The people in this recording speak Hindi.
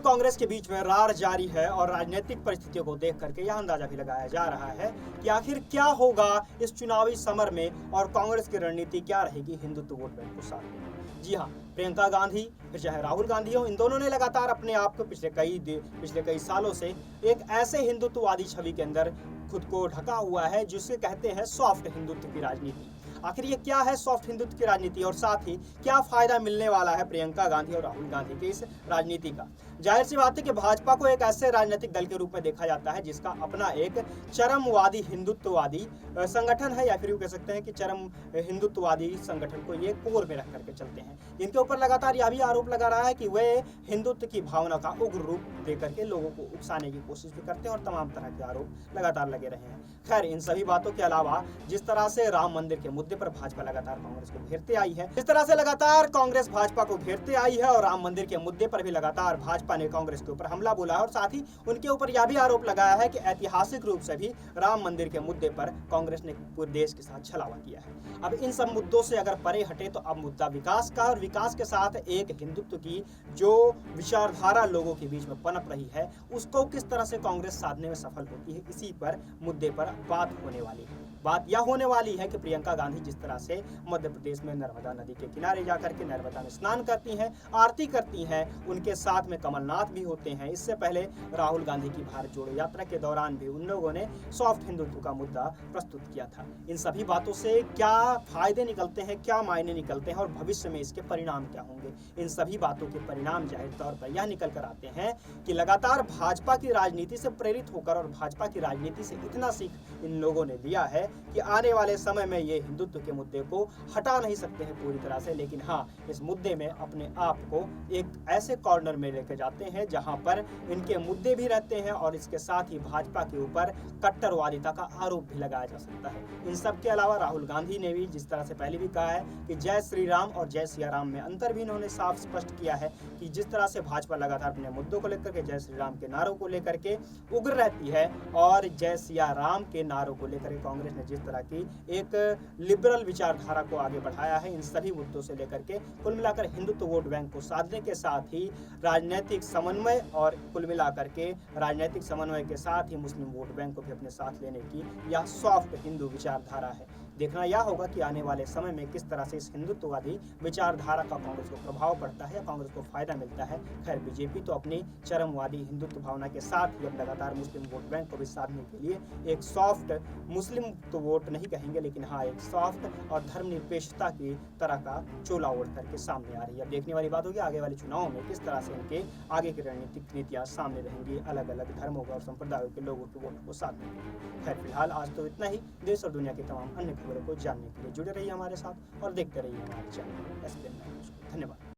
कांग्रेस के बीच में रार जारी है और राजनीतिक परिस्थितियों को देख करके यह अंदाजा भी लगाया जा रहा है कि आखिर क्या होगा इस चुनावी समर में और कांग्रेस की रणनीति क्या रहेगी हिंदुत्व वोट बैंक को साथ में। जी हाँ, प्रियंका गांधी फिर चाहे राहुल गांधी हो, इन दोनों ने लगातार अपने आप को पिछले कई सालों से एक ऐसे हिंदुत्ववादी छवि के अंदर खुद को ढका हुआ है जिसे कहते हैं सॉफ्ट हिंदुत्व की राजनीति। आखिर ये क्या है सॉफ्ट हिंदुत्व की राजनीति और साथ ही क्या फायदा मिलने वाला है प्रियंका गांधी और राहुल गांधी की इस राजनीति का। जाहिर सी बात है कि भाजपा को एक ऐसे राजनीतिक दल के रूप में देखा जाता है जिसका अपना एक चरमवादी हिंदुत्ववादी संगठन है, या फिर कह सकते हैं कि चरम हिंदुत्ववादी संगठन को ये कोर में रख करके चलते हैं। इनके ऊपर लगातार यह भी आरोप लगा रहा है कि वे हिंदुत्व की भावना का उग्र रूप देकर के लोगों को उकसाने की कोशिश भी करते हैं और तमाम तरह के आरोप लगातार लगे रहे हैं। खैर, इन सभी बातों के अलावा जिस तरह से राम मंदिर के मुद्दे पर भाजपा लगातार कांग्रेस को घेरते आई है, इस तरह से लगातार कांग्रेस भाजपा को घेरते आई है और राम मंदिर के मुद्दे पर भी लगातार भाजपा ने कांग्रेस के ऊपर हमला बोला है और साथ ही उनके ऊपर यह भी आरोप लगाया है कि ऐतिहासिक रूप से भी राम मंदिर के मुद्दे पर कांग्रेस ने पूरे देश के साथ छलावा किया है। अब इन सब मुद्दों से अगर परे हटे तो अब मुद्दा विकास का, और विकास के साथ एक हिंदुत्व की जो विचारधारा लोगों के बीच में पनप रही है उसको किस तरह से कांग्रेस साधने में सफल होती है, इसी पर मुद्दे पर बात होने वाली है। बात यह होने वाली है कि प्रियंका गांधी जिस तरह से मध्य प्रदेश में नर्मदा नदी के किनारे जाकर के नर्मदा में स्नान करती हैं, आरती करती हैं, उनके साथ में कमलनाथ भी होते हैं। इससे पहले राहुल गांधी की भारत जोड़ो यात्रा के दौरान भी उन लोगों ने सॉफ्ट हिंदुत्व का मुद्दा प्रस्तुत किया था। इन सभी बातों से क्या फायदे निकलते हैं, क्या मायने निकलते हैं और भविष्य में इसके परिणाम क्या होंगे, इन सभी बातों के परिणाम जाहिर तौर पर यह निकल कर आते हैं कि लगातार भाजपा की राजनीति से प्रेरित होकर और भाजपा की राजनीति से इतना सीख इन लोगों ने लिया है कि आने वाले समय में ये हिंदुत्व के मुद्दे को हटा नहीं सकते हैं पूरी तरह से, लेकिन हाँ, इस मुद्दे में अपने आप को एक ऐसे कॉर्नर में लेकर जाते हैं जहां पर इनके मुद्दे भी रहते हैं और इसके साथ ही भाजपा के ऊपर कट्टरवादिता का आरोप भी लगाया जा सकता है। इन सब के अलावा राहुल गांधी ने भी जिस तरह से पहले भी कहा है कि जय श्री राम और जय सिया राम में अंतर भी इन्होंने साफ स्पष्ट किया है कि जिस तरह से भाजपा लगातार अपने मुद्दों को लेकर के, जय श्री राम के नारों को लेकर के उग्र रहती है और जय सिया राम के नारों को लेकर कांग्रेस ने जिस तरह की एक लिबरल विचारधारा को आगे बढ़ाया है, इन सभी मुद्दों से लेकर के कुल मिलाकर हिंदुत्व वोट बैंक को साधने के साथ ही राजनीतिक समन्वय और कुल मिलाकर के राजनीतिक समन्वय के साथ ही मुस्लिम वोट बैंक को भी अपने साथ लेने की यह सॉफ्ट हिंदू विचारधारा है। देखना यह होगा कि आने वाले समय में किस तरह से इस हिंदुत्ववादी विचारधारा का कांग्रेस को प्रभाव पड़ता है या कांग्रेस को फायदा मिलता है। खैर, बीजेपी तो अपनी चरमवादी हिंदुत्व भावना के साथ ही अब लगातार मुस्लिम वोट बैंक को भी साधने के लिए एक सॉफ्ट मुस्लिम तो वोट नहीं कहेंगे, लेकिन हाँ, एक सॉफ्ट और धर्मनिरपेक्षता की तरह का चोला ओढ़ करके सामने आ रही है। अब देखने वाली बात होगी आगे वाले चुनाव में किस तरह से इनके आगे की रणनीतिक नीतियां सामने रहेंगी अलग अलग धर्मों और संप्रदायों के लोगों के वोट को साधने के लिए। खैर, फिलहाल आज तो इतना ही। देश और दुनिया की तमाम अन्य खबरों को जानने के लिए जुड़े रहिए हमारे साथ और देखते रहिए हमारे चैनल SBN न्यूज़। धन्यवाद।